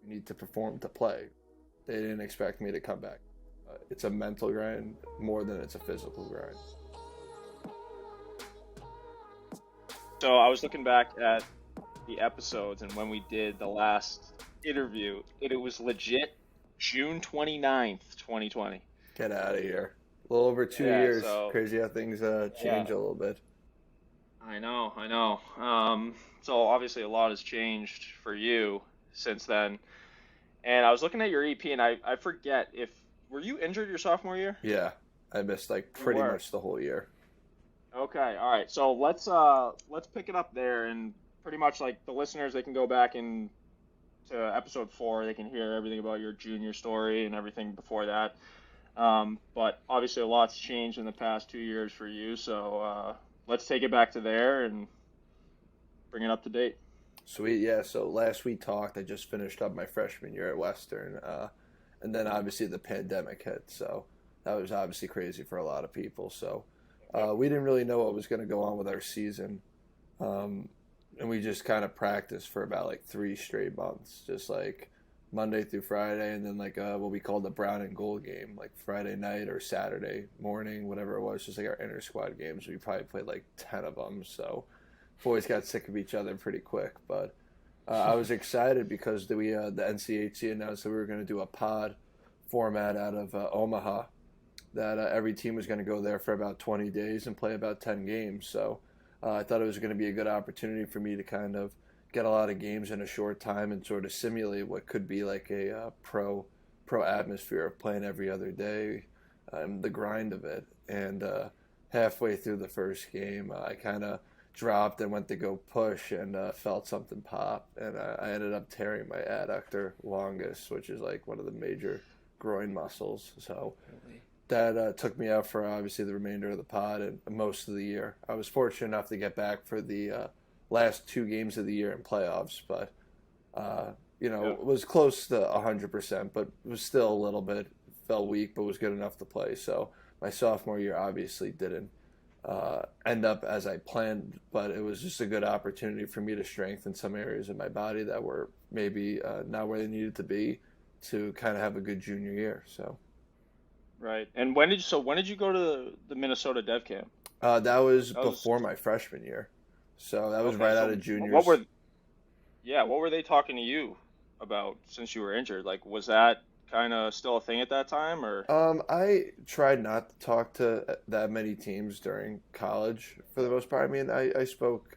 You need to perform to play. They didn't expect me to come back. It's a mental grind more than it's a physical grind. So I was looking back at the episodes and when we did the last interview, it was legit June 29th, 2020. Get out of here. A little over 2 years. So Crazy how things change yeah, a little bit. I know. So obviously a lot has changed for you since then. And I was looking at your EP and I forget if were you injured your sophomore year? Yeah, I missed like You pretty were. much the whole year. Okay, all right. So let's pick it up there and pretty much like the listeners they can go back and to episode 4, they can hear everything about your junior story and everything before that. But obviously, a lot's changed in the past 2 years for you. So let's take it back to there and bring it up to date. Sweet, yeah. So last we talked, I just finished up my freshman year at Western, and then obviously the pandemic hit. So that was obviously crazy for a lot of people. So Yep. we didn't really know what was going to go on with our season, um, and we just kind of practiced for about like 3 straight months, just like Monday through Friday, and then like what we called the Brown and Gold game, like Friday night or Saturday morning, whatever it was, just like our inter squad games. We probably played like 10 of them. So boys got sick of each other pretty quick, but I was excited because the NCHC announced that we were going to do a pod format out of Omaha. That every team was going to go there for about 20 days and play about 10 games. So I thought it was going to be a good opportunity for me to kind of get a lot of games in a short time and sort of simulate what could be like a pro atmosphere of playing every other day, the grind of it. And halfway through the first game, I kind of dropped and went to go push and felt something pop, and I ended up tearing my adductor longus, which is like one of the major groin muscles. So Really? that took me out for obviously the remainder of the pod and most of the year. I was fortunate enough to get back for the last 2 games of the year in playoffs, but Yeah. it was close to 100%, but it was still a little bit felt weak, but was good enough to play. So my sophomore year obviously didn't end up as I planned, but it was just a good opportunity for me to strengthen some areas of my body that were maybe not where they needed to be to kind of have a good junior year. So Right. And when did you go to the Minnesota Dev Camp? that was That was before my freshman year. So that was okay. right out So of what juniors. were what were they talking to you about since you were injured? Like, was that kind of still a thing at that time, or? I tried not to talk to that many teams during college for the most part. I mean, I spoke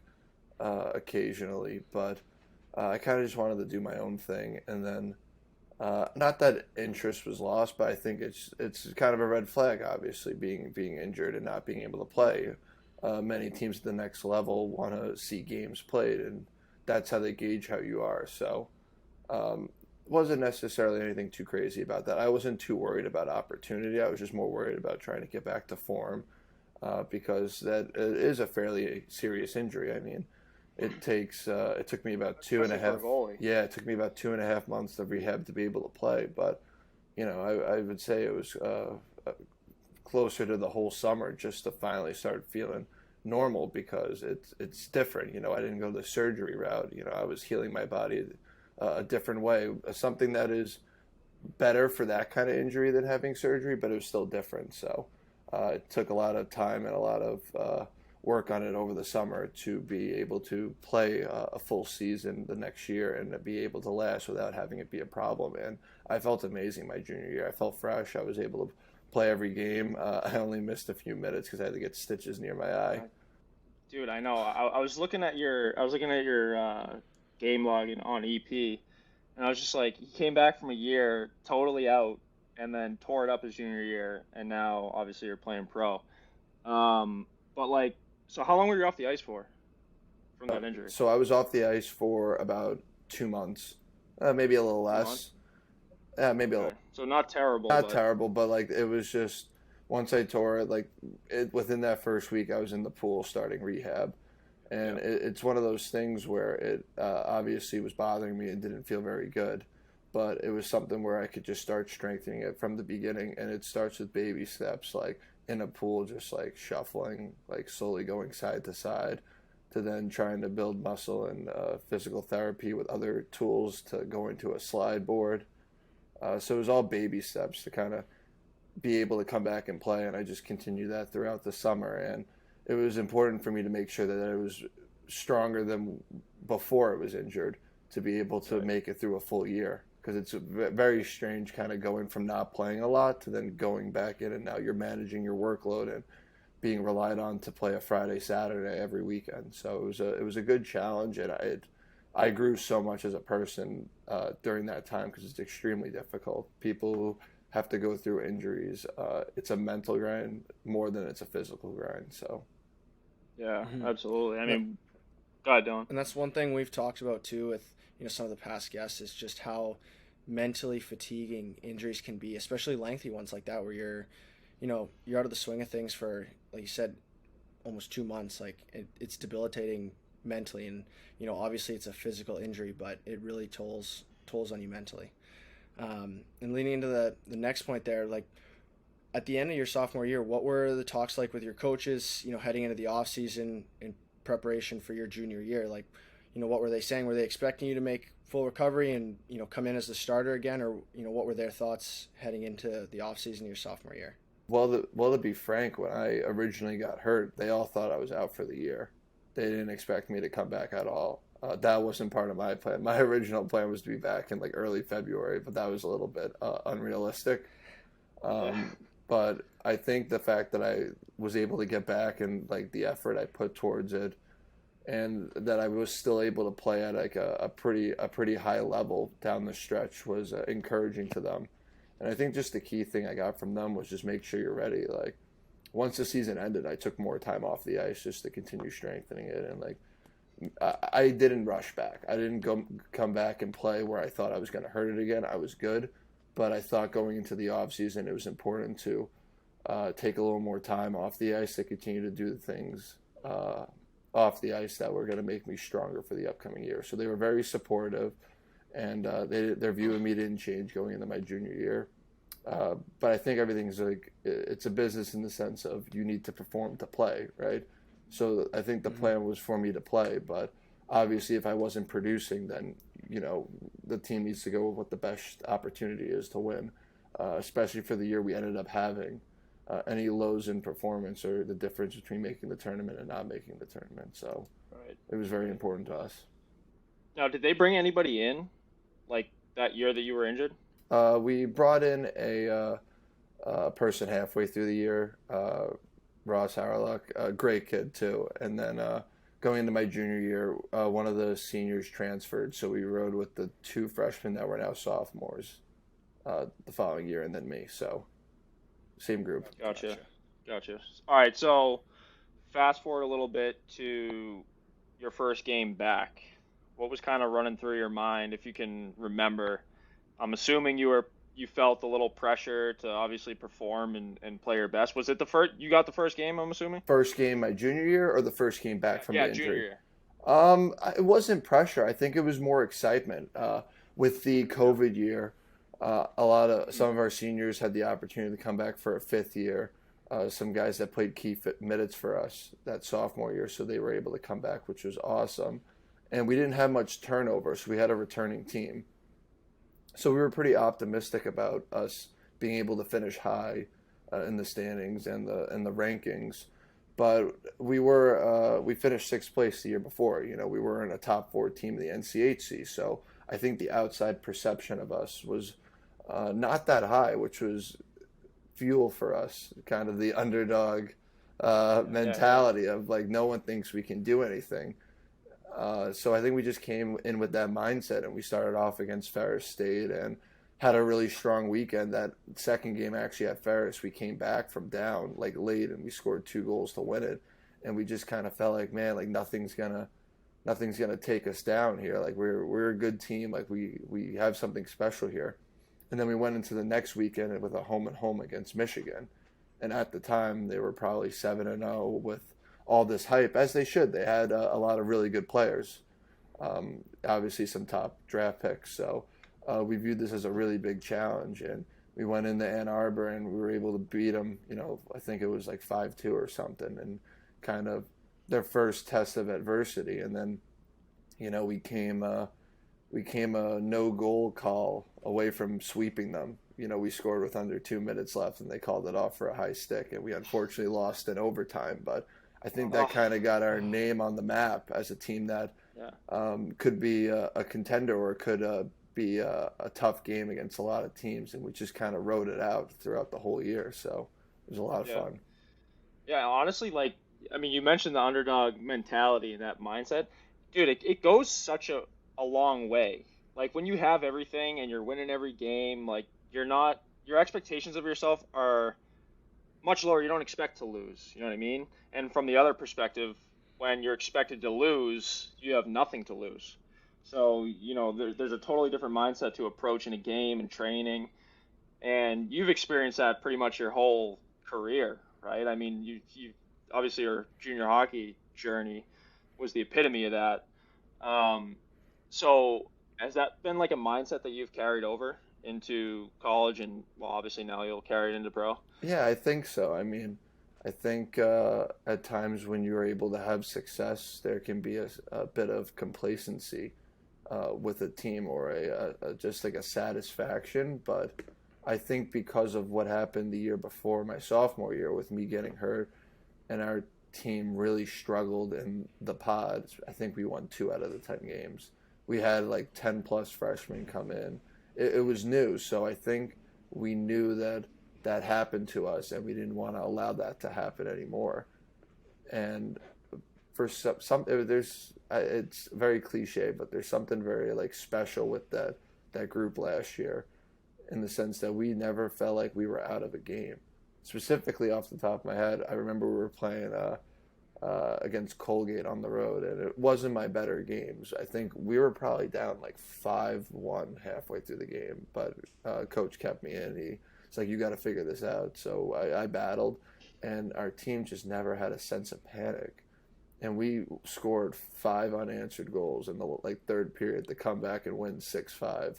occasionally, but I kind of just wanted to do my own thing. And then, not that interest was lost, but I think it's kind of a red flag, obviously, being injured and not being able to play. Many teams at the next level want to see games played, and that's how they gauge how you are. So wasn't necessarily anything too crazy about that. I wasn't too worried about opportunity. I was just more worried about trying to get back to form because that it is a fairly serious injury. I mean, it took me about two and a Especially for a half. goalie. Yeah, it took me about 2.5 months of rehab to be able to play. But I would say it was closer to the whole summer just to finally start feeling normal because it's different. I didn't go the surgery route. I was healing my body a different way, something that is better for that kind of injury than having surgery, but it was still different. So it took a lot of time and a lot of work on it over the summer to be able to play a full season the next year and to be able to last without having it be a problem. And I felt amazing my junior year. I felt fresh. I was able to play every game. I only missed a few minutes because I had to get stitches near my eye. Dude, I know. I was looking at your game log on EP, and I was just like, he came back from a year totally out, and then tore it up his junior year, and now obviously you're playing pro. But like, so how long were you off the ice for from that injury? So I was off the ice for about 2 months, maybe a little 2 months. less. Yeah, maybe a little. Okay, so not terrible, Not but terrible, but like it was just once I tore it, like within that first week, I was in the pool starting rehab, and yeah, it's one of those things where it obviously was bothering me and didn't feel very good, but it was something where I could just start strengthening it from the beginning, and it starts with baby steps, like in a pool, just like shuffling, like slowly going side to side, to then trying to build muscle and physical therapy with other tools to go into a slide board. So it was all baby steps to kind of be able to come back and play, and I just continued that throughout the summer. And it was important for me to make sure that I was stronger than before I was injured to be able to make it through a full year, because it's very strange kind of going from not playing a lot to then going back in, and now you're managing your workload and being relied on to play a Friday, Saturday every weekend. So it was a good challenge, and I grew so much as a person during that time, because it's extremely difficult. People who have to go through injuries, it's a mental grind more than it's a physical grind. So yeah, absolutely. I mean, go ahead, Dylan. And that's one thing we've talked about too with some of the past guests, is just how mentally fatiguing injuries can be, especially lengthy ones like that, where you're out of the swing of things for, like you said, almost 2 months. Like it's debilitating mentally, and obviously it's a physical injury, but it really tolls on you mentally. And leading into the next point there, like at the end of your sophomore year, what were the talks like with your coaches, heading into the off season in preparation for your junior year? Like, what were they saying? Were they expecting you to make full recovery and, come in as the starter again? Or, what were their thoughts heading into the off season of your sophomore year? Well, to be frank, when I originally got hurt, they all thought I was out for the year. They didn't expect me to come back at all. That wasn't part of my plan. My original plan was to be back in like early February, but that was a little bit unrealistic. But I think the fact that I was able to get back and like the effort I put towards it, and that I was still able to play at like a pretty high level down the stretch was encouraging to them. And I think just the key thing I got from them was just make sure you're ready. Like once the season ended, I took more time off the ice just to continue strengthening it. And like I didn't rush back. I didn't come back and play where I thought I was going to hurt it again. I was good, but I thought going into the off season it was important to take a little more time off the ice to continue to do the things off the ice that were going to make me stronger for the upcoming year. So they were very supportive, and their view of me didn't change going into my junior year. But I think everything's like, it's a business in the sense of you need to perform to play, right? So I think the plan was for me to play, but obviously if I wasn't producing, then, the team needs to go with what the best opportunity is to win, especially for the year we ended up having. Any lows in performance or the difference between making the tournament and not making the tournament. So It was very important to us. Now, did they bring anybody in, like that year that you were injured? We brought in a person halfway through the year, Ross Harlock, a great kid too. And then going into my junior year, one of the seniors transferred, so we rode with the 2 freshmen that were now sophomores the following year, and then me. So same group. Gotcha. All right, so fast forward a little bit to your first game back. What was kind of running through your mind, if you can remember? I'm assuming you felt a little pressure to obviously perform and play your best. Was it you got the first game, I'm assuming? First game my junior year, or the first game back from the injury? Junior year. It wasn't pressure. I think it was more excitement. With the COVID year, some of our seniors had the opportunity to come back for a 5th year. Some guys that played key minutes for us that sophomore year, so they were able to come back, which was awesome. And we didn't have much turnover, so we had a returning team. So we were pretty optimistic about us being able to finish high in the standings and the rankings. But we finished 6th place the year before. We were in a top 4 team in the NCHC. So I think the outside perception of us was not that high, which was fuel for us, kind of the underdog mentality of like no one thinks we can do anything. So I think we just came in with that mindset, and we started off against Ferris State and had a really strong weekend. That second game actually at Ferris, we came back from down like late, and we scored 2 goals to win it. And we just kind of felt like, man, like nothing's gonna take us down here. Like we're a good team. Like we have something special here. And then we went into the next weekend with a home and home against Michigan. And at the time, they were probably 7-0 with all this hype, as they should. They had a lot of really good players, obviously some top draft picks. So we viewed this as a really big challenge. And we went into Ann Arbor, and we were able to beat them. I think it was like 5-2 or something. And kind of their first test of adversity, and then we came a no goal call away from sweeping them. We scored with under 2 minutes left, and they called it off for a high stick, and we unfortunately lost in overtime. But I think that kind of got our name on the map as a team that could be a contender, or could be a tough game against a lot of teams, and we just kind of rode it out throughout the whole year. So it was a lot of fun. Yeah, honestly, like, I mean, you mentioned the underdog mentality and that mindset. Dude, it goes such a long way. Like, when you have everything and you're winning every game, like, your expectations of yourself are much lower. You don't expect to lose. You know what I mean? And from the other perspective, when you're expected to lose, you have nothing to lose. So, there's a totally different mindset to approach in a game and training. And you've experienced that pretty much your whole career, right? I mean, you obviously your junior hockey journey was the epitome of that. So has that been like a mindset that you've carried over into college, and well, obviously now you'll carry it into pro? Yeah, I think so. I mean, I think at times when you're able to have success, there can be a bit of complacency with a team, or just like a satisfaction. But I think because of what happened the year before, my sophomore year, with me getting hurt, and our team really struggled in the pods. I think we won 2 out of the 10 games. We had like 10 plus freshmen come in. It was new, so I think we knew that happened to us, and we didn't want to allow that to happen anymore. And for some there's it's very cliche, but there's something very like special with that group last year, in the sense that we never felt like we were out of a game. Specifically, off the top of my head, I remember we were playing against Colgate on the road, and it wasn't my better games. I think we were probably down like 5-1 halfway through the game, but coach kept me in. He's like, "You got to figure this out." So I battled, and our team just never had a sense of panic, and we scored 5 unanswered goals in the third period to come back and win 6-5,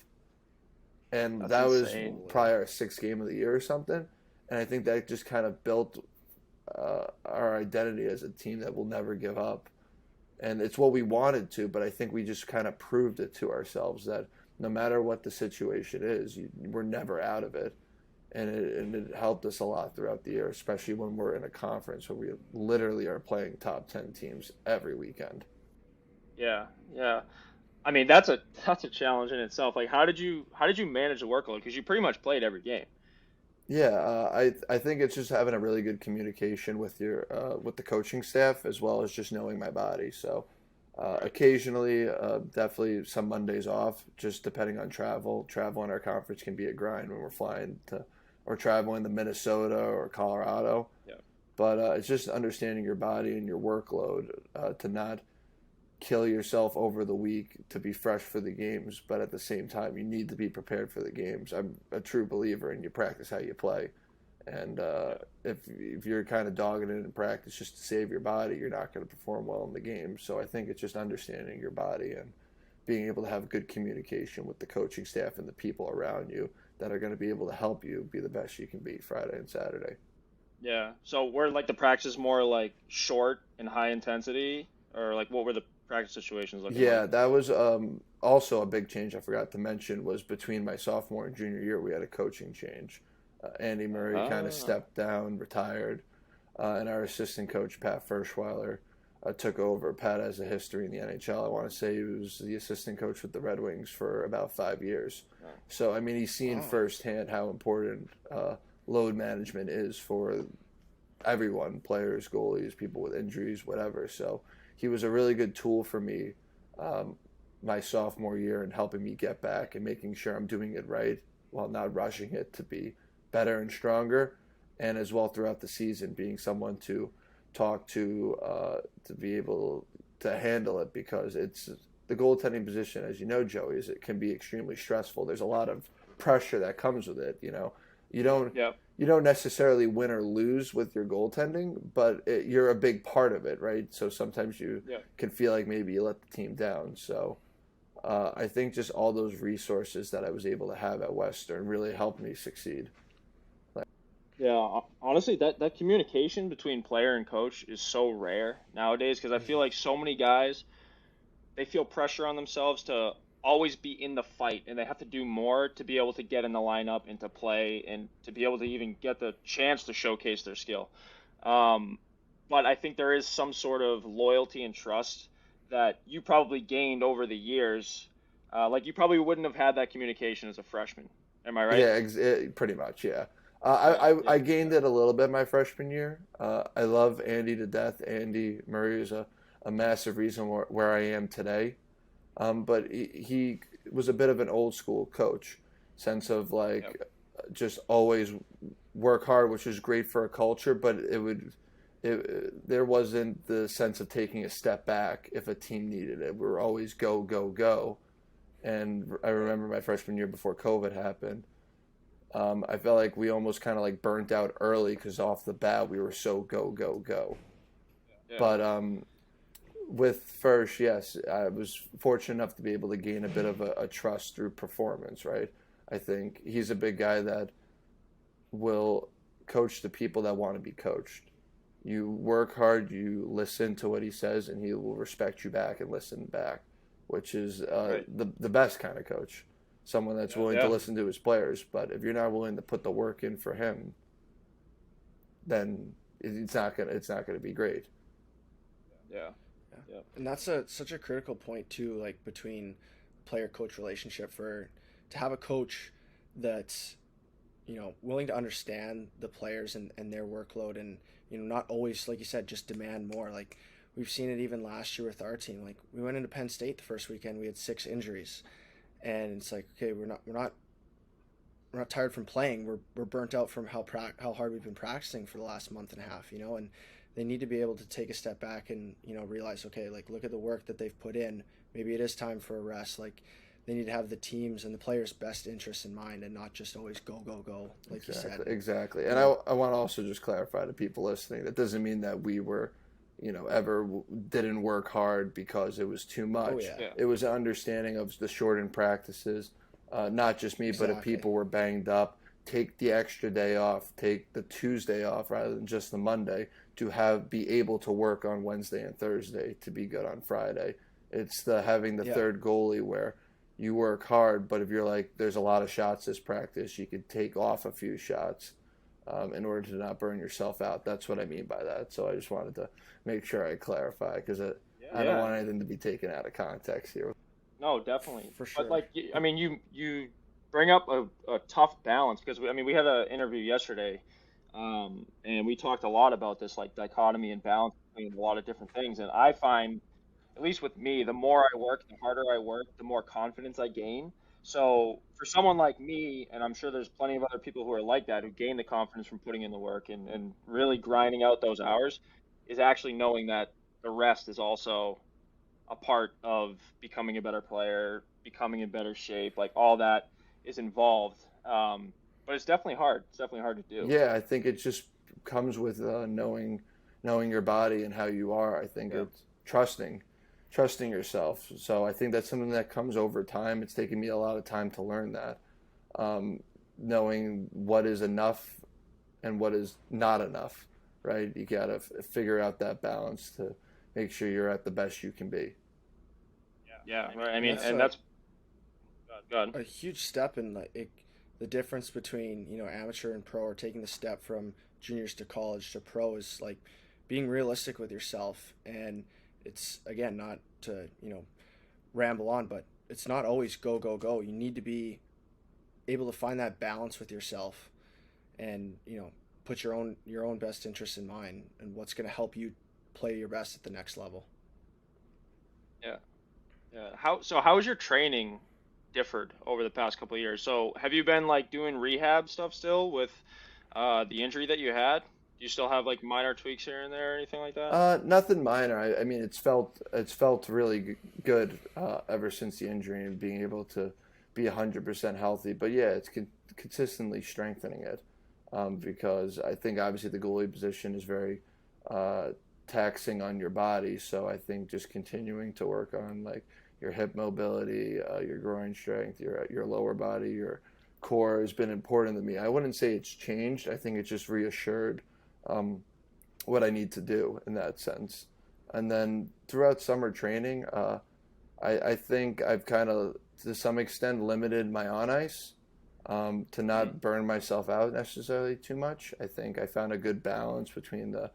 and that insane. was probably our 6th game of the year or something. And I think that just kind of built our identity as a team that will never give up. And it's what we wanted to, but I think we just kind of proved it to ourselves that no matter what the situation is, we're never out of it. And it helped us a lot throughout the year, especially when we're in a conference where we literally are playing top 10 teams every weekend. Yeah, yeah. I mean, that's a challenge in itself. Like, how did you manage the workload? Because you pretty much played every game. Yeah, I think it's just having a really good communication with with the coaching staff, as well as just knowing my body. So occasionally, definitely some Mondays off, just depending on travel. Travel in our conference can be a grind when we're flying to or traveling to Minnesota or Colorado. Yeah. But it's just understanding your body and your workload to not kill yourself over the week to be fresh for the games, but at the same time you need to be prepared for the games. I'm a true believer in you practice how you play, and if you're kind of dogging it in practice just to save your body, you're not going to perform well in the game. So I think it's just understanding your body and being able to have good communication with the coaching staff and the people around you that are going to be able to help you be the best you can be Friday and Saturday. Yeah. So were like the practice more like short and high intensity, or like what were the practice situations looking Yeah, like? that was also a big change I forgot to mention was between my sophomore and junior year, we had a coaching change. Andy Murray kind of Ah, stepped down, retired, and our assistant coach, Pat Ferschweiler, took over. Pat has a history in the NHL. I want to say he was the assistant coach with the Red Wings for about 5 years. yeah. So, I mean, he's seen Wow. firsthand how important load management is for everyone, players, goalies, people with injuries, whatever. So he was a really good tool for me my sophomore year in helping me get back and making sure I'm doing it right while not rushing it to be better and stronger. And as well throughout the season, being someone to talk to be able to handle it, because it's the goaltending position, as you know, Joey, is it can be extremely stressful. There's a lot of pressure that comes with it. You don't Yep. you don't necessarily win or lose with your goaltending, but you're a big part of it, right? So sometimes you Yep. can feel like maybe you let the team down. So I think just all those resources that I was able to have at Western really helped me succeed. Yeah, honestly, that communication between player and coach is so rare nowadays because I feel Mhm. like so many guys they feel pressure on themselves to always be in the fight and they have to do more to be able to get in the lineup and to play and to be able to even get the chance to showcase their skill. Um, but I think there is some sort of loyalty and trust that you probably gained over the years. Like you probably wouldn't have had that communication as a freshman. Am I right? Yeah, pretty much. Yeah, Yeah, I yeah, gained it a little bit my freshman year. I love Andy to death. Andy Murray is a massive reason where I am today. But he was a bit of an old school coach, sense of yeah, like just always work hard, which is great for a culture, but there wasn't the sense of taking a step back if a team needed it. We were always go go go. And I right, remember my freshman year before COVID happened. I felt like we almost kind of like burnt out early because off the bat we were so go go go. yeah, But with Firsch, yes, I was fortunate enough to be able to gain a bit of a trust through performance. Right, I think he's a big guy that will coach the people that want to be coached. You work hard, you listen to what he says, and he will respect you back and listen back, which is right, the best kind of coach. Someone that's willing to yeah, listen to his players, but if you're not willing to put the work in for him, then it's not gonna be great. yeah, Yeah. yeah, And that's such a critical point too, like between player coach relationship for to have a coach that's willing to understand the players and their workload and not always like you said just demand more. Like we've seen it even last year with our team. Like we went into Penn State the first weekend, we had 6 injuries, and it's like okay, we're not tired from playing. We're burnt out from how hard we've been practicing for the last month and a half, and they need to be able to take a step back and realize okay, like look at the work that they've put in. Maybe it is time for a rest. Like they need to have the teams and the players' best interests in mind and not just always go go go like you said. Exactly. And And I want to also just clarify to people listening that doesn't mean that we were, ever didn't work hard because it was too oh much. yeah, yeah, It was an understanding of the shortened practices. Not just me, but if exactly. people were banged up, take the extra day off, take the Tuesday off rather than just the Monday to be able to work on Wednesday and Thursday to be good on Friday. It's the having the Yeah, third goalie where you work hard, but if you're like, there's a lot of shots this practice, you could take off a few shots in order to not burn yourself out. That's what I mean by that. So I just wanted to make sure I clarify because I don't yeah. want anything to be taken out of context here. No, definitely. for But sure. like, I mean, you bring up a tough balance because I mean, we had an interview yesterday, and we talked a lot about this like dichotomy and balance between a lot of different things. And I find, at least with me, the more I work, the harder I work, the more confidence I gain. So for someone like me, and I'm sure there's plenty of other people who are like that, who gain the confidence from putting in the work and really grinding out those hours, is actually knowing that the rest is also a part of becoming a better player, becoming in better shape. Like all that is involved. But it's definitely hard. It's definitely hard to do. Yeah, I think it just comes with knowing your body and how you are. I think Yeah. it's trusting yourself. So I think that's something that comes over time. It's taken me a lot of time to learn that. Knowing what is enough and what is not enough, right? You got to figure out that balance to make sure you're at the best you can be. Yeah. Right. I And mean, that's and a that's good. a huge step in the difference between amateur and pro or taking the step from juniors to college to pro is like being realistic with yourself. And it's again not to ramble on, but it's not always go go go. You need to be able to find that balance with yourself and put your own best interests in mind and what's going to help you play your best at the next level. Yeah. Yeah. How has your training differed over the past couple of years? So have you been like doing rehab stuff still with the injury that you had? Do you still have like minor tweaks here and there or anything like that? Nothing minor. I mean, it's felt really good ever since the injury and being able to be 100% healthy. But yeah, it's consistently strengthening it because I think obviously the goalie position is very uh, taxing on your body. So I think just continuing to work on like your hip mobility, your groin strength, your lower body, core has been important to me. I wouldn't say it's changed. I think it's just reassured what I need to do in that sense. And then throughout summer training, I think I've kind of, to some extent, limited my on ice to not burn myself out necessarily too much. I think I found a good balance between the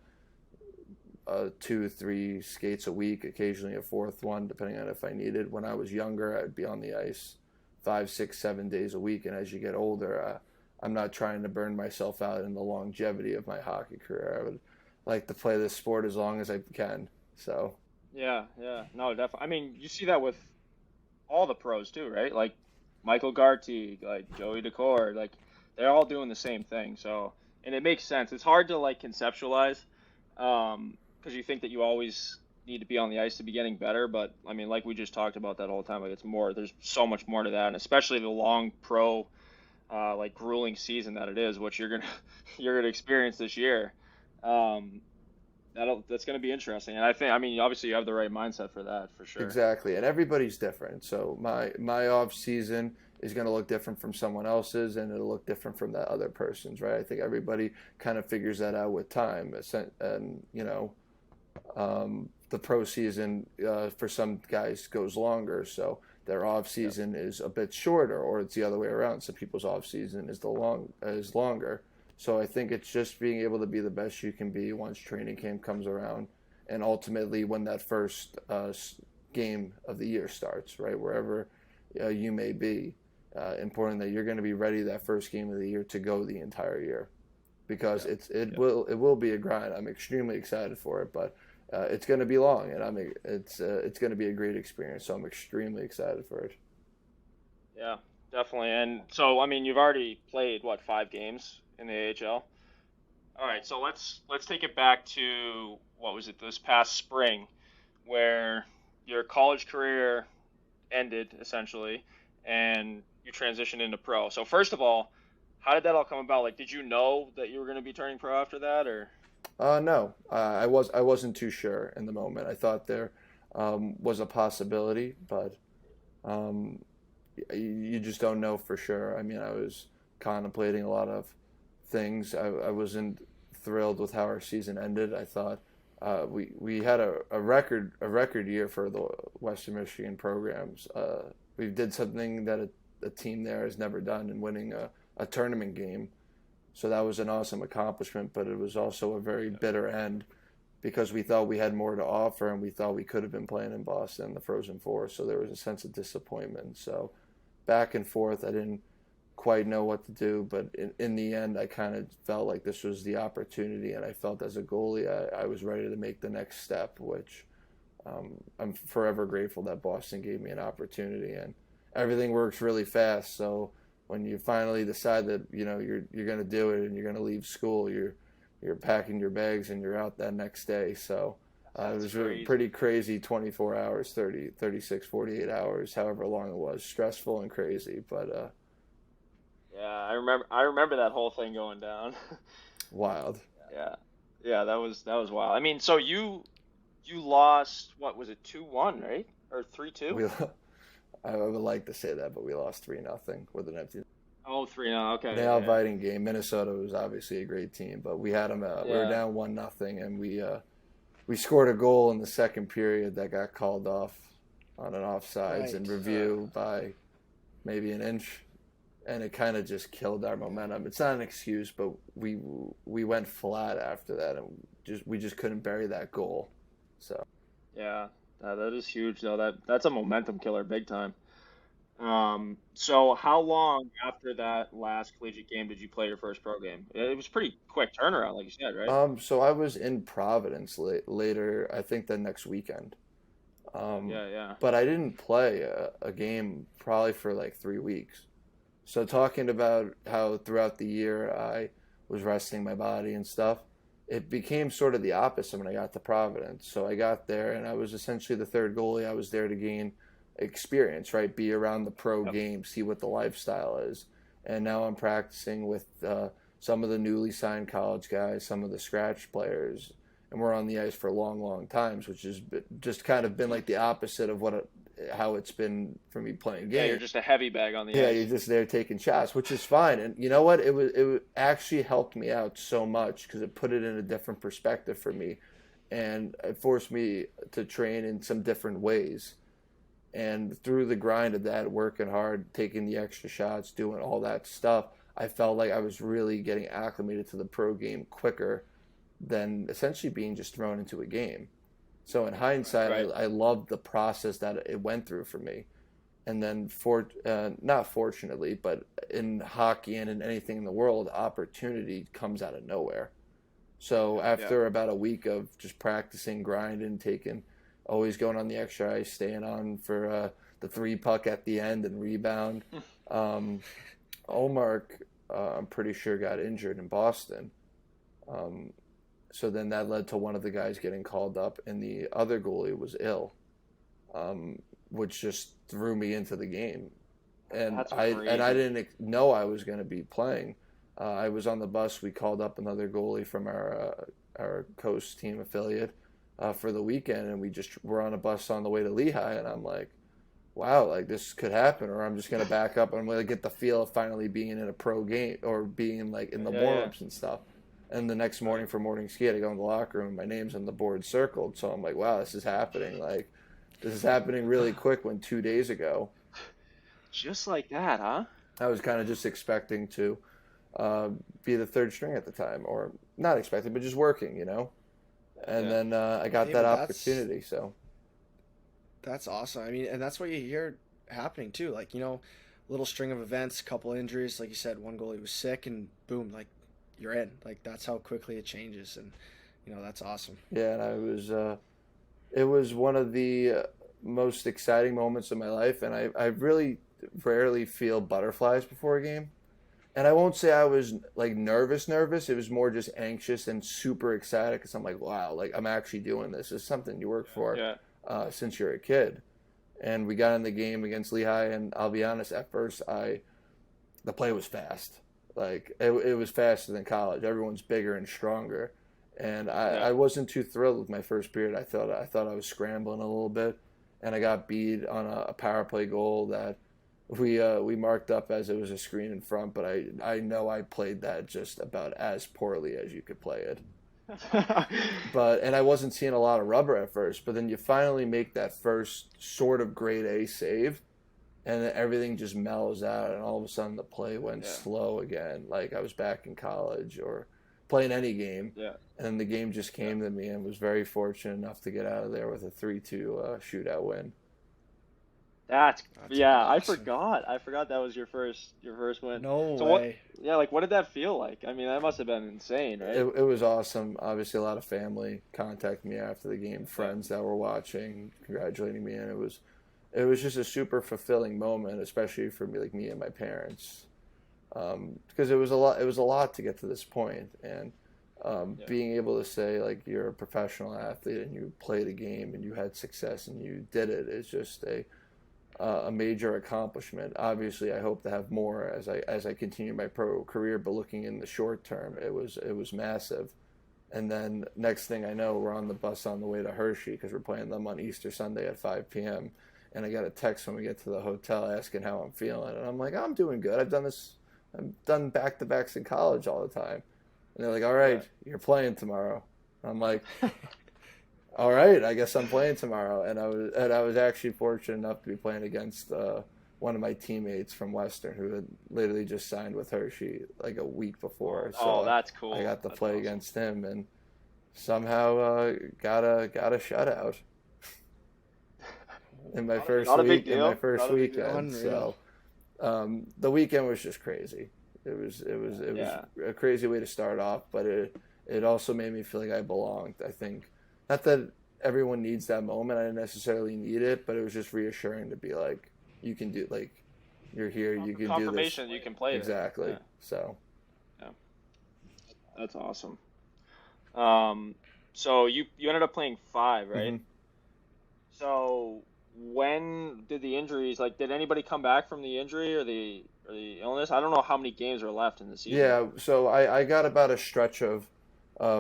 2-3 skates a week, occasionally a fourth one, depending on if I needed. When I was younger, I'd be on the ice 5, 6, 7 days a week. And as you get older, I'm not trying to burn myself out in the longevity of my hockey career. I would like to play this sport as long as I can. So Yeah, no, definitely. I mean, you see that with all the pros too, right? Like Michael Garty, like Joey Decor, like they're all doing the same thing. So, and it makes sense. It's hard to like conceptualize, because you think that you always need to be on the ice to be getting better. But I mean, like we just talked about that whole time, like it's more. There's so much more to that, and especially the long pro, like grueling season that it is, which you're gonna experience this year. Um, that's going to be interesting. And I mean, obviously you have the right mindset for that, for sure. exactly, and everybody's different. So my off season is going to look different from someone else's, and it'll look different from that other person's, right? I think everybody kind of figures that out with time, and the pro season for some guys goes longer, so their off season is a bit shorter, or it's the other way around. Some people's off season is longer. So I think it's just being able to be the best you can be once training camp comes around, and ultimately when that first game of the year starts, right, wherever you may be, important that you're going to be ready that first game of the year to go the entire year, because it will be a grind. I'm extremely excited for it, but it's going to be long, and it's going to be a great experience. So I'm extremely excited for it. Yeah, definitely. And so, I mean, you've already played, what, 5 games in the AHL? All right, so let's take it back to, what was it, this past spring, where your college career ended, essentially, and you transitioned into pro. So first of all, how did that all come about? Like, did you know that you were going to be turning pro after that, or? No, I wasn't too sure in the moment. I thought there was a possibility, but you just don't know for sure. I mean, I was contemplating a lot of things. I wasn't thrilled with how our season ended. I thought we had a record year for the Western Michigan programs. We did something that a team there has never done in winning a tournament game. So that was an awesome accomplishment, but it was also a very bitter end, because we thought we had more to offer, and we thought we could have been playing in Boston, the Frozen Four. So there was a sense of disappointment. So back and forth, I didn't quite know what to do, but in the end, I kind of felt like this was the opportunity, and I felt as a goalie, I was ready to make the next step, which I'm forever grateful that Boston gave me an opportunity. And everything works really fast, so when you finally decide that you're going to do it and you're going to leave school, you're packing your bags and you're out that next day. So it was a pretty crazy 24 hours, 30, 36, 48 hours, however long it was. Stressful and crazy, but Yeah, I remember that whole thing going down. wild. Yeah, that was wild. I mean, so you lost, what was it, 2-1, right? Or 3-2? I would like to say that, but we lost 3-0 with an empty. Oh, 3-0. Okay. Nail-biting game. Minnesota was obviously a great team, but we had them. We were down 1-0, and we scored a goal in the second period that got called off on an offsides and review by maybe an inch, and it kind of just killed our momentum. It's not an excuse, but we went flat after that, and we just couldn't bury that goal. So Yeah, that is huge, though. That's a momentum killer, big time. So how long after that last collegiate game did you play your first pro game? It was pretty quick turnaround, like you said, right? so I was in Providence later, I think the next weekend. Yeah. But I didn't play a game probably for like 3 weeks. So talking about how throughout the year I was resting my body and stuff, it became sort of the opposite when I got to Providence. So I got there and I was essentially the third goalie. I was there to gain experience, right? Be around the pro game, see what the lifestyle is. And now I'm practicing with some of the newly signed college guys, some of the scratch players, and we're on the ice for long, long times, which has just kind of been like the opposite of what how it's been for me playing Yeah, you're games. just a heavy bag on the Yeah, ice. you're just there taking shots, which is fine. And you know what? Actually helped me out so much because it put it in a different perspective for me, and it forced me to train in some different ways. And through the grind of that, working hard, taking the extra shots, doing all that stuff, I felt like I was really getting acclimated to the pro game quicker than essentially being just thrown into a game. So in hindsight, Right. I loved the process that it went through for me. And then, not fortunately, but in hockey and in anything in the world, opportunity comes out of nowhere. So Yeah. after about a week of just practicing, grinding, always going on the extra ice, staying on for the three puck at the end and rebound, Olmark, I'm pretty sure, got injured in Boston. So then that led to one of the guys getting called up, and the other goalie was ill, which just threw me into the game. And That's I crazy. didn't know I was going to be playing. I was on the bus. We called up another goalie from our coast team affiliate for the weekend, and we just were on a bus on the way to Lehigh, and I'm like, wow, like this could happen, or I'm just going to back up and I'm going to get the feel of finally being in a pro game or being like in the Yeah, warm-ups and stuff. And the next morning for morning ski, I had to go in the locker room. My name's on the board circled. So I'm like, wow, this is happening. Like, this is happening really quick when 2 days ago, Just like that, huh? I was kind of just expecting to be the third string at the time. Or not expecting, but just working, you know? And Yeah. then I got Hey, that but opportunity. So, that's awesome. I mean, and that's what you hear happening too. Like, little string of events, couple injuries. Like you said, one goalie was sick, and boom, like you're in. Like that's how quickly it changes, and that's awesome. yeah, and it was one of the most exciting moments of my life. And I really rarely feel butterflies before a game. And I won't say I was like nervous. It was more just anxious and super excited because I'm like, wow, like I'm actually doing this. It's something you work for Yeah. since you're a kid. And we got in the game against Lehigh, and I'll be honest, at first the play was fast. Like it was faster than college. Everyone's bigger and stronger. And Yeah. I wasn't too thrilled with my first period. I thought I was scrambling a little bit, and I got beat on a power play goal that we marked up as it was a screen in front, but I know I played that just about as poorly as you could play it. And I wasn't seeing a lot of rubber at first, but then you finally make that first sort of grade A save, and then everything just mellows out, and all of a sudden the play went Yeah. slow again, like I was back in college or playing any game. Yeah. And then the game just came to me, and was very fortunate enough to get out of there with a 3-2 shootout win. That's That's yeah. awesome. I forgot that was your first win. No So what? way. Yeah, like what did that feel like? I mean, that must have been insane, right? It was awesome. Obviously, a lot of family contacted me after the game, friends that were watching, congratulating me, and it was just a super fulfilling moment, especially for me, like me and my parents, because it was a lot to get to this point, and being able to say like you're a professional athlete and you played a game and you had success and you did it is just a major accomplishment. Obviously, I hope to have more as I continue my pro career, but looking in the short term, it was massive. And then next thing I know, we're on the bus on the way to Hershey because we're playing them on Easter Sunday at 5 p.m. And I got a text when we get to the hotel asking how I'm feeling, and I'm like, I'm doing good. I've done back-to-backs in college all the time. And they're like, all right, you're playing tomorrow. I'm like, all right, I guess I'm playing tomorrow. And I was actually fortunate enough to be playing against one of my teammates from Western who had literally just signed with Hershey like a week before. So That's cool. I got to That's play awesome. against him and somehow got a shutout in my first Not a big week in deal. my first Not a big deal. weekend. Unreal. So the weekend was just crazy. It was Yeah. a crazy way to start off, but it also made me feel like I belonged. I think not that everyone needs that moment. I didn't necessarily need it, but it was just reassuring to be like, you can do, like, you're here, you can do this. Confirmation you can play there. Exactly. Yeah. So That's awesome. So you ended up playing 5, right? Mhm. So when did the injuries, like, did anybody come back from the injury or the illness? I don't know how many games are left in the season. yeah, so I got about a stretch of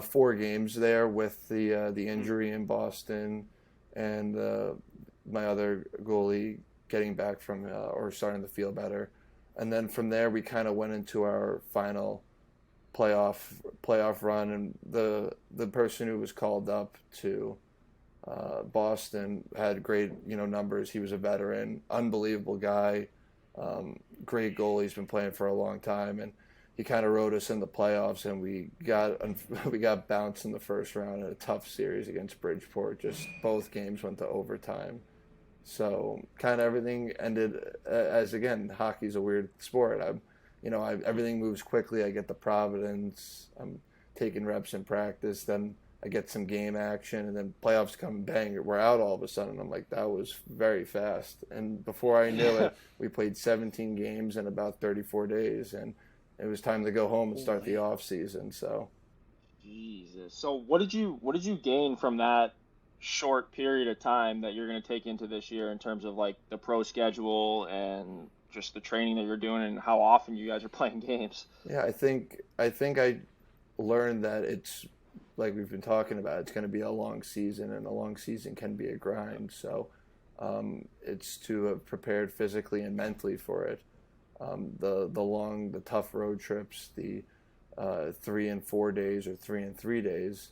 4 games there with the injury in Boston and my other goalie getting back from or starting to feel better, and then from there we kind of went into our final playoff run, and the person who was called up to Boston had great numbers. He was a veteran, unbelievable guy, great goalie. He's been playing for a long time, and he kind of rode us in the playoffs, and we got bounced in the first round in a tough series against Bridgeport. Just both games went to overtime. So kind of everything ended as, again, hockey's a weird sport. Everything moves quickly. I get the Providence. I'm taking reps in practice. Then I get some game action, and then playoffs come and bang, we're out all of a sudden. I'm like, that was very fast. And before I knew it, we played 17 games in about 34 days, and it was time to go home and start the off season. So, Jesus. So what did you gain from that short period of time that you're going to take into this year in terms of like the pro schedule and just the training that you're doing and how often you guys are playing games? Yeah, I think I learned that it's like we've been talking about. It's going to be a long season, and a long season can be a grind. So it's to have prepared physically and mentally for it. The tough road trips, the 3 and 4 days or 3 and 3 days,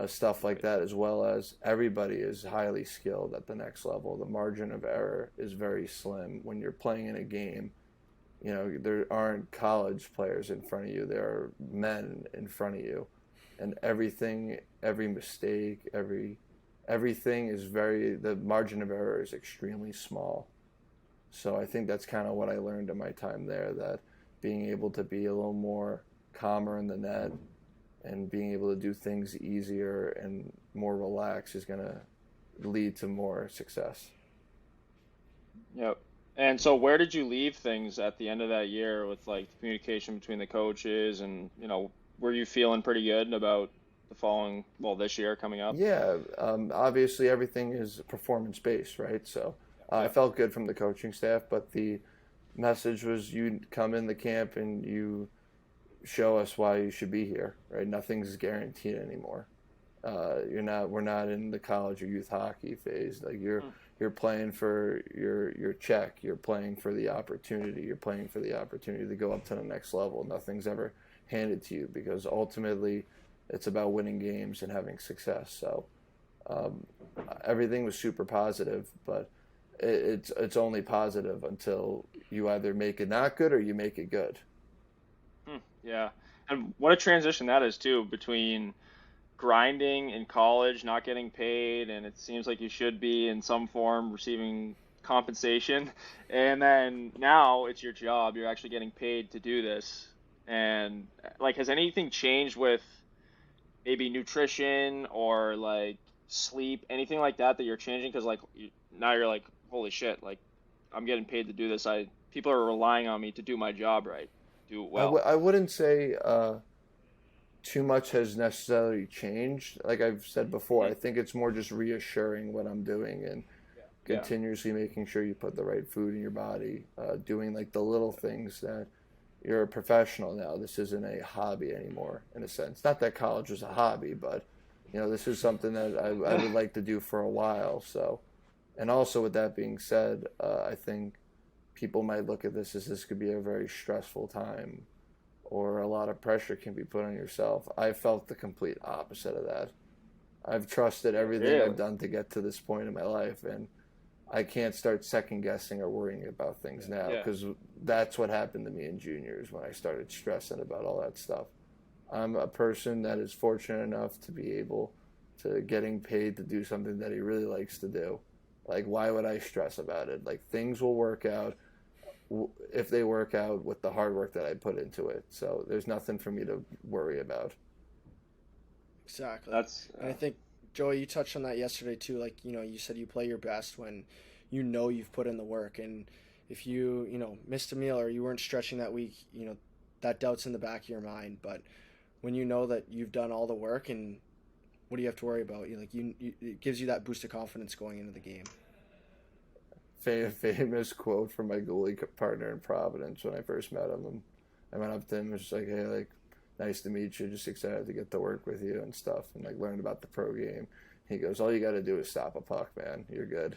stuff like that, as well as everybody is highly skilled at the next level. The margin of error is very slim when you're playing in a game. There aren't college players in front of you. There are men in front of you, and every mistake, everything is the margin of error is extremely small. So I think that's kind of what I learned in my time there, that being able to be a little more calmer in the net and being able to do things easier and more relaxed is going to lead to more success. Yep. And so where did you leave things at the end of that year with like the communication between the coaches, and were you feeling pretty good about this year coming up? Yeah, obviously everything is performance based, right? So I felt good from the coaching staff, but the message was, you come in the camp and you show us why you should be here, right? Nothing's guaranteed anymore. We're not in the college or youth hockey phase. Like you're playing for your check. You're playing for the opportunity. You're playing for the opportunity to go up to the next level. Nothing's ever handed to you, because ultimately it's about winning games and having success. So everything was super positive, but it's only positive until you either make it not good or you make it good. Yeah. And what a transition that is too, between grinding in college, not getting paid, and it seems like you should be in some form receiving compensation, and then now it's your job, you're actually getting paid to do this. And like, has anything changed with maybe nutrition or like sleep, anything like that you're changing? Because like now you're like, holy shit, like I'm getting paid to do this. People are relying on me to do my job right, do it well. I wouldn't say too much has necessarily changed. Like I've said before, I think it's more just reassuring what I'm doing and continuously making sure you put the right food in your body, doing like the little things that you're a professional now. This isn't a hobby anymore, in a sense. Not that college was a hobby, but this is something that I would like to do for a while. So, and also with that being said, I think people might look at this as this could be a very stressful time, or a lot of pressure can be put on yourself. I felt the complete opposite of that. I've trusted everything I've done to get to this point in my life, and I can't start second guessing or worrying about things now, because that's what happened to me in juniors when I started stressing about all that stuff. I'm a person that is fortunate enough to be able to getting paid to do something that he really likes to do. Like, why would I stress about it? Like, things will work out if they work out with the hard work that I put into it. So there's nothing for me to worry about. Exactly. And I think, Joey, you touched on that yesterday too. Like, you said you play your best when you've put in the work. And if you missed a meal or you weren't stretching that week, that doubt's in the back of your mind. But when you know that you've done all the work, and what do you have to worry about? It gives you that boost of confidence going into the game. Famous quote from my goalie partner in Providence when I first met him. I went up to him and was just like, hey, like, nice to meet you, just excited to get to work with you and stuff, and like learn about the pro game. He goes, all you got to do is stop a puck, man. You're good.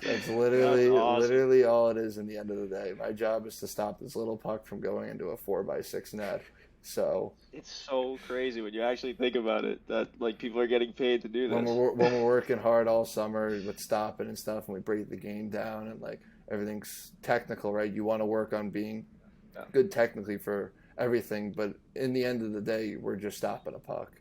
That's That's awesome. literally all it is in the end of the day. My job is to stop this little puck from going into a 4x6 net. So It's so crazy when you actually think about it that like people are getting paid to do this. when we're working hard all summer with stopping and stuff, and we break the game down and like everything's technical, right? You want to work on being Yeah. good technically for everything, but in the end of the day, we're just stopping a puck.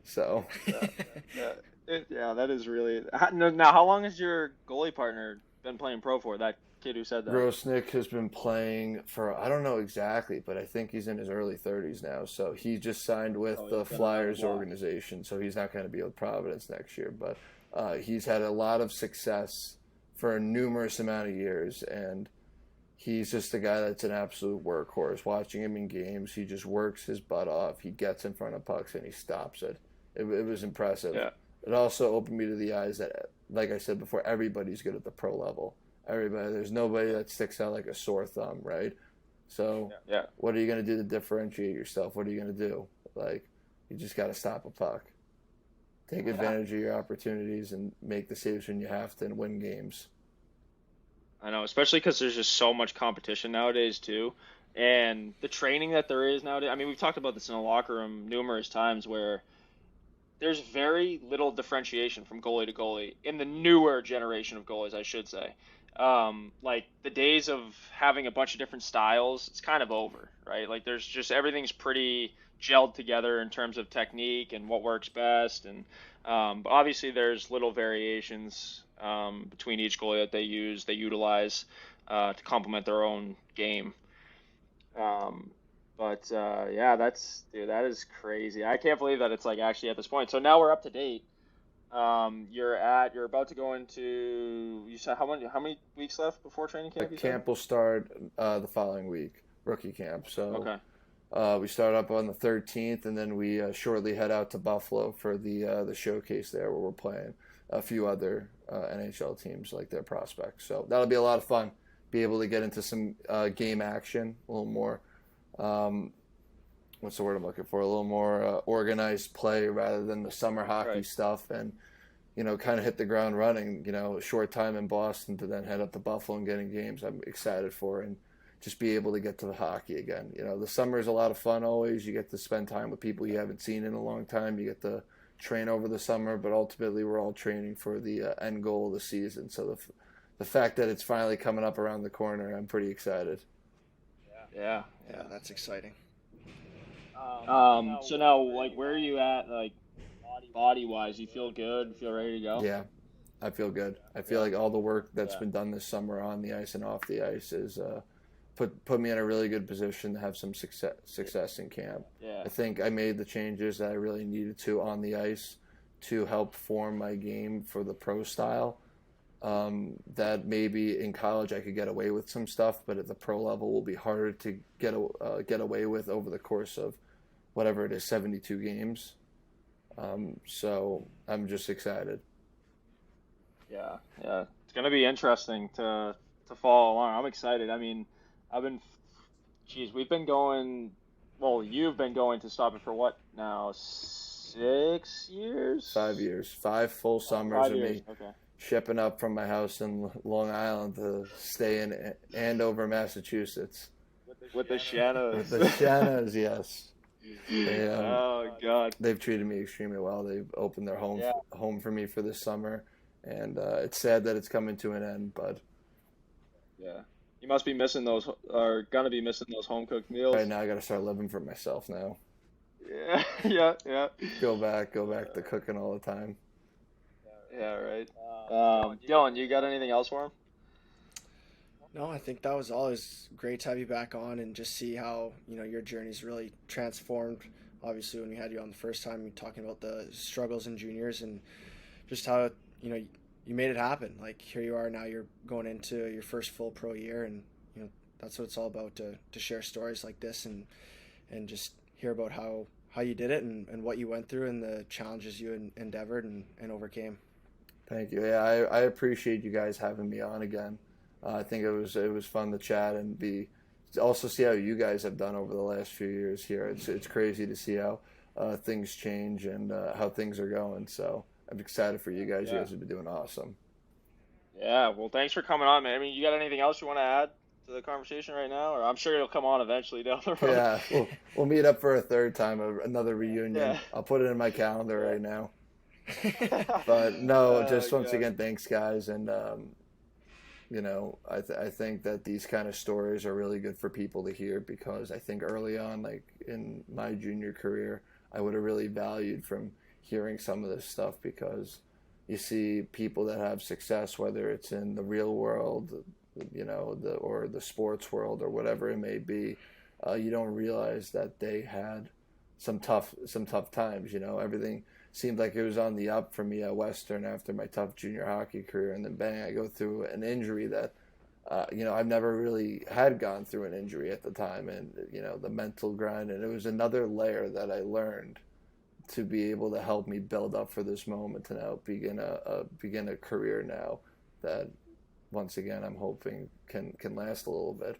So Yeah, yeah, yeah. That is really. Now, how long has your goalie partner been playing pro for? That kid who said that. Grosnick has been playing for, I don't know exactly, but I think he's in his early 30s now. So he just signed with Oh, the he's been around a Flyers lot. organization, so he's not going to be with Providence next year. But he's had a lot of success for a numerous amount of years, and he's just a guy that's an absolute workhorse. Watching him in games, he just works his butt off. He gets in front of pucks and he stops it. It was impressive. Yeah. It also opened me to the eyes that, like I said before, everybody's good at the pro level. Everybody, there's nobody that sticks out like a sore thumb, right? So, Yeah. what are you going to do to differentiate yourself? What are you going to do? Like, you just got to stop a puck. Take advantage of your opportunities and make the saves when you have to and win games. I know, especially because there's just so much competition nowadays too, and the training that there is nowadays. I mean, we've talked about this in the locker room numerous times where there's very little differentiation from goalie to goalie in the newer generation of goalies, I should say. Like the days of having a bunch of different styles, it's kind of over, right? Like there's just everything's pretty gelled together in terms of technique and what works best, and but obviously there's little variations between each goalie that they utilize to complement their own game. Um, but yeah, that is crazy. I can't believe that it's like actually at this point. So now we're up to date. You're about to go into. You said how many weeks left before training camp? You said? Camp will start the following week, rookie camp. So Okay. we start up on the 13th, and then we shortly head out to Buffalo for the showcase there, where we're playing a few other NHL teams like their prospects. So that'll be a lot of fun. Be able to get into some game action, a little more. What's the word I'm looking for? A little more organized play rather than the summer hockey Right. stuff, and kind of hit the ground running. A short time in Boston to then head up to Buffalo and getting games. I'm excited for, and just be able to get to the hockey again. The summer is a lot of fun always. You get to spend time with people you haven't seen in a long time. You get to train over the summer, but ultimately we're all training for the end goal of the season. So the fact that it's finally coming up around the corner, I'm pretty excited. Yeah. Yeah, that's exciting. So now, like, where are you at, like, body wise? You feel good? Feel ready to go? Yeah, I feel good. I feel like all the work that's been done this summer on the ice and off the ice is put me in a really good position to have some success in camp. Yeah. I think I made the changes that I really needed to on the ice to help form my game for the pro style. That maybe in college I could get away with some stuff, but at the pro level will be harder to get away with over the course of whatever it is, 72 games. So I'm just excited. Yeah. It's gonna be interesting to follow along. I'm excited. I mean, we've been going. Well, you've been going to Stop It for what now? 6 years? 5 years, 5 full summers 5 of years. me Okay. shipping up from my house in Long Island to stay in Andover, Massachusetts. With the Shannas. With the Shannas, yes. Oh God. They've treated me extremely well. They've opened their Yeah. home for me for this summer, and it's sad that it's coming to an end. But Yeah. You must be missing those, or gonna be missing those home cooked meals. right now, I got to start living for myself now. Yeah. Yeah. Go back to cooking all the time. Yeah. Right. Dylan, you got anything else for him? No, I think that was all. It was great to have you back on and just see how, your journey's really transformed. Obviously, when we had you on the first time, you talking about the struggles in juniors and just how, you made it happen. Like, here you are now, you're going into your first full pro year, and, that's what it's all about, to share stories like this and just hear about how you did it and what you went through and the challenges you endeavored and overcame. Thank you. Yeah, I appreciate you guys having me on again. I think it was fun to chat and also see how you guys have done over the last few years here. It's crazy to see how things change and how things are going. So I'm excited for you guys. You Yeah. guys have been doing awesome. Yeah. Well, thanks for coming on, man. I mean, you got anything else you want to add to the conversation right now, or I'm sure you'll come on eventually down the road. Yeah, we'll meet up for a third time, another reunion. Yeah. I'll put it in my calendar Yeah. right now. But no, Oh just once God. again, thanks guys, and I think that these kind of stories are really good for people to hear, because I think early on, like in my junior career, I would have really valued from hearing some of this stuff, because you see people that have success, whether it's in the real world, or the sports world or whatever it may be, you don't realize that they had some tough times. Everything seemed like it was on the up for me at Western after my tough junior hockey career, and then bang, I go through an injury that I've never really had gone through an injury at the time, and the mental grind, and it was another layer that I learned to be able to help me build up for this moment to now begin a career now that, once again, I'm hoping can last a little bit.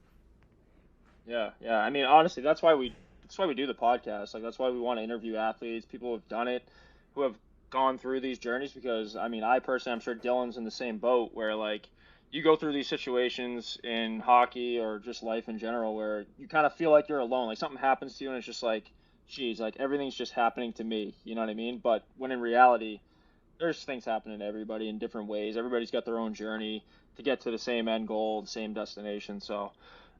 Yeah. Yeah. I mean, honestly, that's why we do the podcast. Like, that's why we want to interview athletes, people who have done it, who have gone through these journeys. Because I mean, I personally, I'm sure Dylan's in the same boat, where like you go through these situations in hockey or just life in general, where you kind of feel like you're alone. Like something happens to you, and it's just like, geez, like everything's just happening to me. You know what I mean? But when in reality, there's things happening to everybody in different ways. Everybody's got their own journey to get to the same end goal, the same destination. So,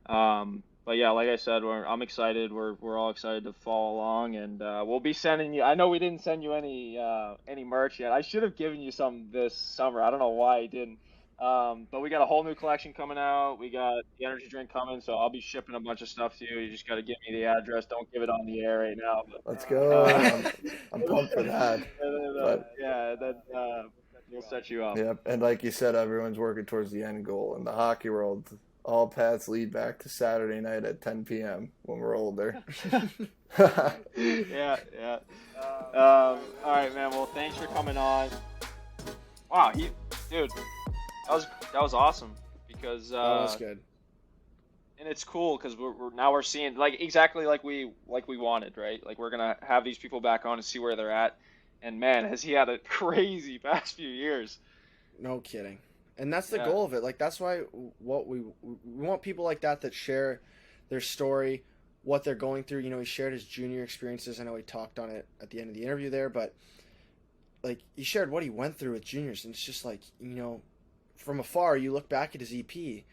but yeah, like I said, I'm excited. We're all excited to follow along, and we'll be sending you. I know we didn't send you any merch yet. I should have given you some this summer. I don't know why I didn't. But we got a whole new collection coming out. We got the energy drink coming, so I'll be shipping a bunch of stuff to you. You just got to give me the address. Don't give it on the air right now. But, Let's go. I'm pumped for that. and then, But yeah, then we'll set you up. yeah, and like you said, everyone's working towards the end goal in the hockey world. All paths lead back to Saturday night at 10 p.m. when we're older. Yeah, yeah. All right, man. Well, thanks for coming on. Wow, dude, that was awesome, because That was good. and it's cool because we're seeing like exactly like we wanted, right? Like we're gonna have these people back on and see where they're at. And man, has he had a crazy past few years. No kidding. And that's the Yeah. goal of it. Like that's why what we want people like that share their story, what they're going through. He shared his junior experiences. I know he talked on it at the end of the interview there, but like he shared what he went through with juniors, and it's just like, from afar you look back at his EP,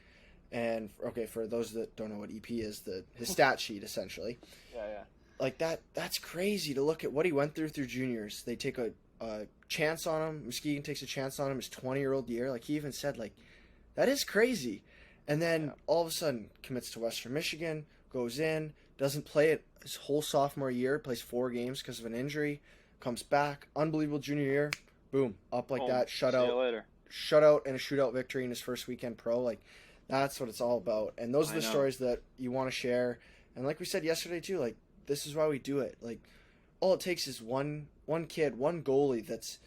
and okay, for those that don't know what EP is, his stat sheet essentially. Yeah, yeah. Like that's crazy to look at what he went through juniors. They take a chance on him. Muskegon takes a chance on him his 20-year-old year. Like he even said, like, that is crazy. And then all of a sudden commits to Western Michigan, goes in, doesn't play it his whole sophomore year, plays 4 games because of an injury, comes back, unbelievable junior year, boom, up like that, See you later. shutout and a shootout victory in his first weekend pro. Like that's what it's all about. And those are I the know. stories that you want to share. And like we said yesterday too, like this is why we do it. Like all it takes is one kid, one goalie that's,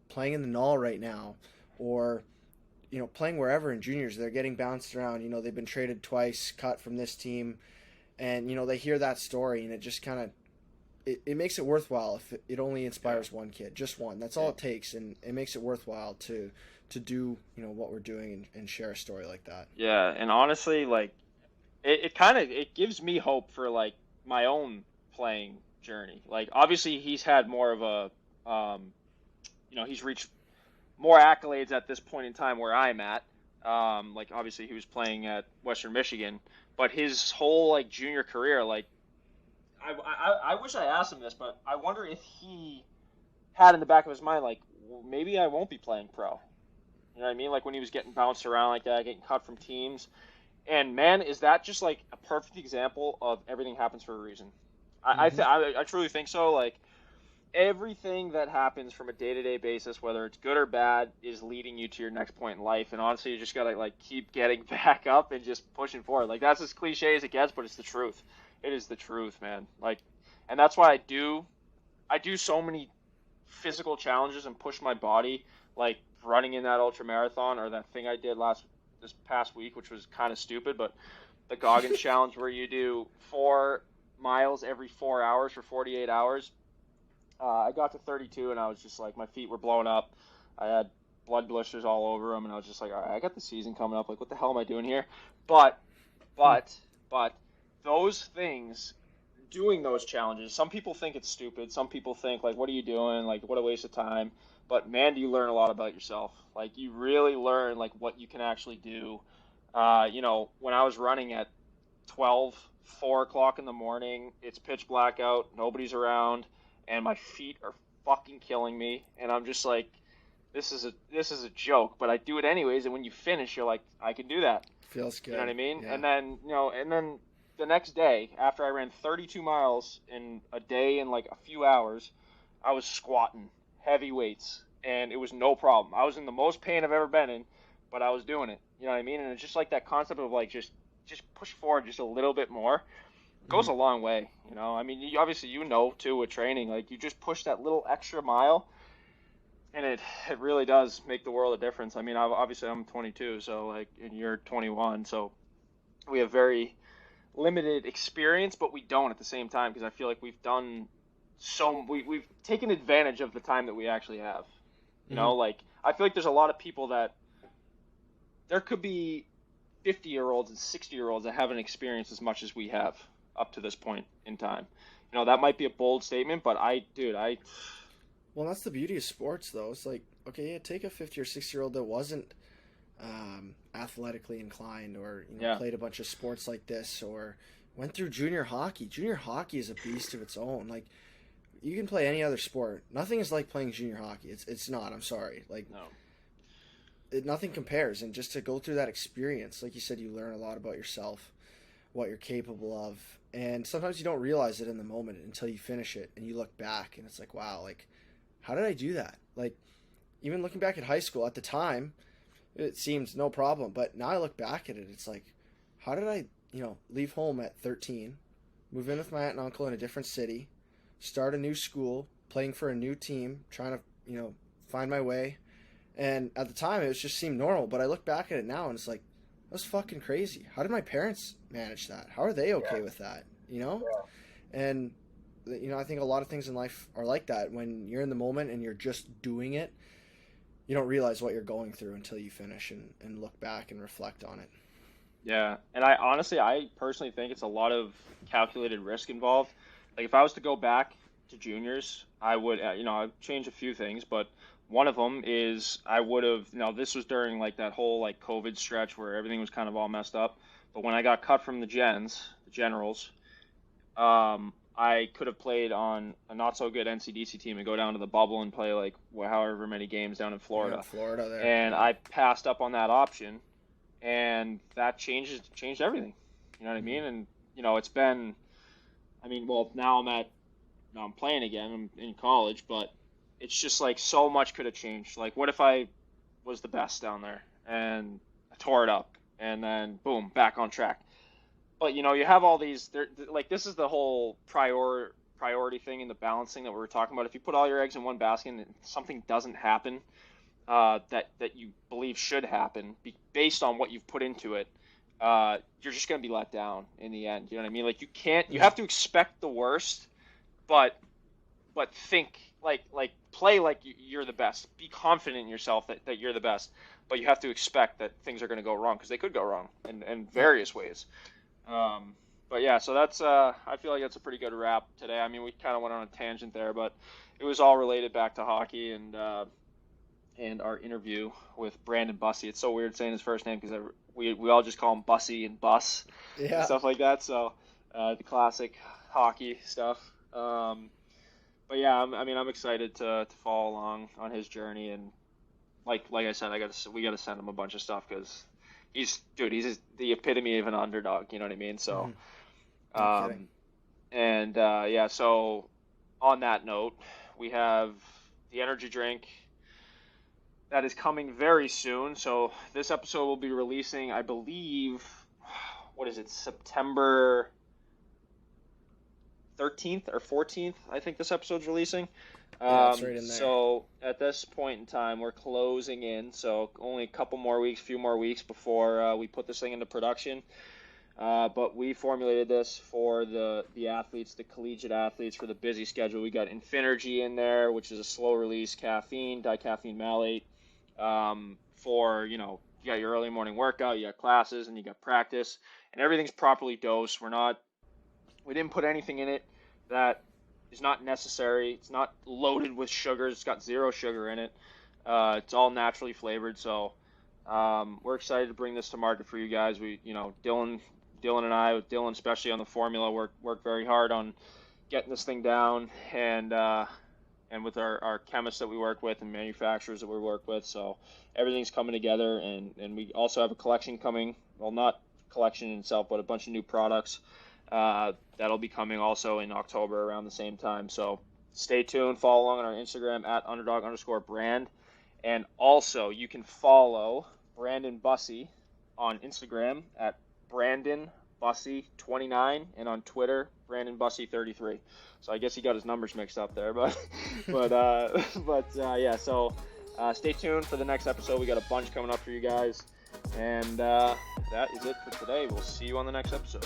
playing in the Null right now, or, playing wherever in juniors. They're getting bounced around. They've been traded twice, cut from this team, and, they hear that story, and it just kind of, it makes it worthwhile if it only inspires one kid, just one. That's all it takes, and it makes it worthwhile to do, what we're doing and share a story like that. Yeah, and honestly, like, it gives me hope for, like, my own playing journey. Like, obviously he's had more of a, he's reached more accolades at this point in time where I'm at. Like, obviously he was playing at Western Michigan, but his whole, like, junior career, like, I wish I asked him this, but I wonder if he had in the back of his mind, like, well, maybe I won't be playing pro. You know what I mean? Like when he was getting bounced around like that, getting cut from teams. And man, is that just like a perfect example of everything happens for a reason? I truly think so. Like everything that happens from a day-to-day basis, whether it's good or bad, is leading you to your next point in life. And honestly, you just gotta like keep getting back up and just pushing forward. Like that's as cliche as it gets, but it's the truth. It is the truth, man. Like, and that's why I do so many physical challenges and push my body, like running in that ultra marathon or that thing I did this past week, which was kind of stupid, but the Goggins challenge where you do 4 miles every 4 hours for 48 hours I got to 32 and I was just like, my feet were blown up. I had blood blisters all over them, and I was just like, all right, I got the season coming up. Like, what the hell am I doing here? But, but, but, those things, doing those challenges, some people think it's stupid. Some people think, like, what are you doing? Like, what a waste of time. But, man, do you learn a lot about yourself. Like, you really learn, like, what you can actually do. When I was running at 12, 4 o'clock in the morning, it's pitch black out, nobody's around, and my feet are fucking killing me. And I'm just like, this is a joke, but I do it anyways. And when you finish, you're like, I can do that. Feels good. You know what I mean? Yeah. And then the next day, after I ran 32 miles in a day and like a few hours, I was squatting heavy weights, and it was no problem. I was in the most pain I've ever been in, but I was doing it. You know what I mean? And it's just like that concept of like just push forward just a little bit more goes a long way. I mean, obviously too with training, like you just push that little extra mile, and it really does make the world a difference. I mean, obviously I'm 22, so like, and you're 21, so we have very limited experience, but we don't at the same time, because I feel like we've taken advantage of the time that we actually have. Like I feel like there's a lot of people that there could be 50-year-olds and 60-year-olds that haven't experienced as much as we have up to this point in time. That might be a bold statement, but Well, that's the beauty of sports, though. It's like, okay, yeah, take a 50 or 60-year-old that wasn't athletically inclined, or played a bunch of sports like this, or went through junior hockey. Junior hockey is a beast of its own. Like, you can play any other sport. Nothing is like playing junior hockey. It's not. I'm sorry. Like, no. Nothing compares. And just to go through that experience, like you said, you learn a lot about yourself, what you're capable of, and sometimes you don't realize it in the moment until you finish it and you look back, and it's like, wow, like, how did I do that? Like, even looking back at high school at the time, it seems no problem. But now I look back at it, it's like, how did I, leave home at 13, move in with my aunt and uncle in a different city, start a new school, playing for a new team, trying to, find my way. And at the time, it just seemed normal. But I look back at it now, and it's like, that's fucking crazy. How did my parents manage that? How are they okay with that? And I think a lot of things in life are like that. When you're in the moment and you're just doing it, you don't realize what you're going through until you finish and look back and reflect on it. Yeah, and I personally think it's a lot of calculated risk involved. Like, if I was to go back to juniors, I would, I'd change a few things, but one of them is I would have, this was during like that whole like COVID stretch where everything was kind of all messed up. But when I got cut from the Generals, I could have played on a not so good NCDC team and go down to the bubble and play like however many games down in Florida. Yeah, Florida there. And I passed up on that option, and that changed everything. You know what I mean? And it's been, now I'm playing again. I'm in college, but it's just like so much could have changed. Like, what if I was the best down there and I tore it up, and then boom, back on track? But you have all these. Like, this is the whole priority thing and the balancing that we were talking about. If you put all your eggs in one basket and something doesn't happen that you believe should happen based on what you've put into it, you're just going to be let down in the end. You know what I mean? Like, you have to expect the worst, but think like play like you're the best. Be confident in yourself that you're the best, but you have to expect that things are going to go wrong, because they could go wrong in various ways. But yeah, so that's I feel like that's a pretty good wrap today. I mean, we kind of went on a tangent there, but it was all related back to hockey and our interview with Brandon Bussi. It's so weird saying his first name, because we all just call him Bussi and Bus and stuff like that. So the classic hockey stuff. But yeah, I'm excited to follow along on his journey, and like I said, we gotta send him a bunch of stuff, because he's the epitome of an underdog. You know what I mean? So, yeah. So on that note, we have the energy drink that is coming very soon. So this episode will be releasing, I believe, what is it, September 13th or 14th, I think this episode's releasing. It's right in there. So at this point in time, we're closing in. So only a few more weeks before we put this thing into production. But we formulated this for the athletes, the collegiate athletes, for the busy schedule. We got Infinergy in there, which is a slow release caffeine, dicaffeine malate. For, you got your early morning workout, you got classes, and you got practice, and everything's properly dosed. We didn't put anything in it that is not necessary. It's not loaded with sugars. It's got 0 sugar in it. It's all naturally flavored. So we're excited to bring this to market for you guys. Dylan and I, with Dylan especially on the formula, work very hard on getting this thing down, and with our chemists that we work with and manufacturers that we work with. So everything's coming together, and we also have a collection coming. Well, not collection in itself, but a bunch of new products that'll be coming also in October around the same time. So stay tuned. Follow along on our Instagram at @underdog_brand. And also, you can follow Brandon Bussi on Instagram at Brandon Bussi 29, and on Twitter, Brandon Bussi 33. So I guess he got his numbers mixed up there, but yeah. So stay tuned for the next episode. We got a bunch coming up for you guys, and that is it for today. We'll see you on the next episode.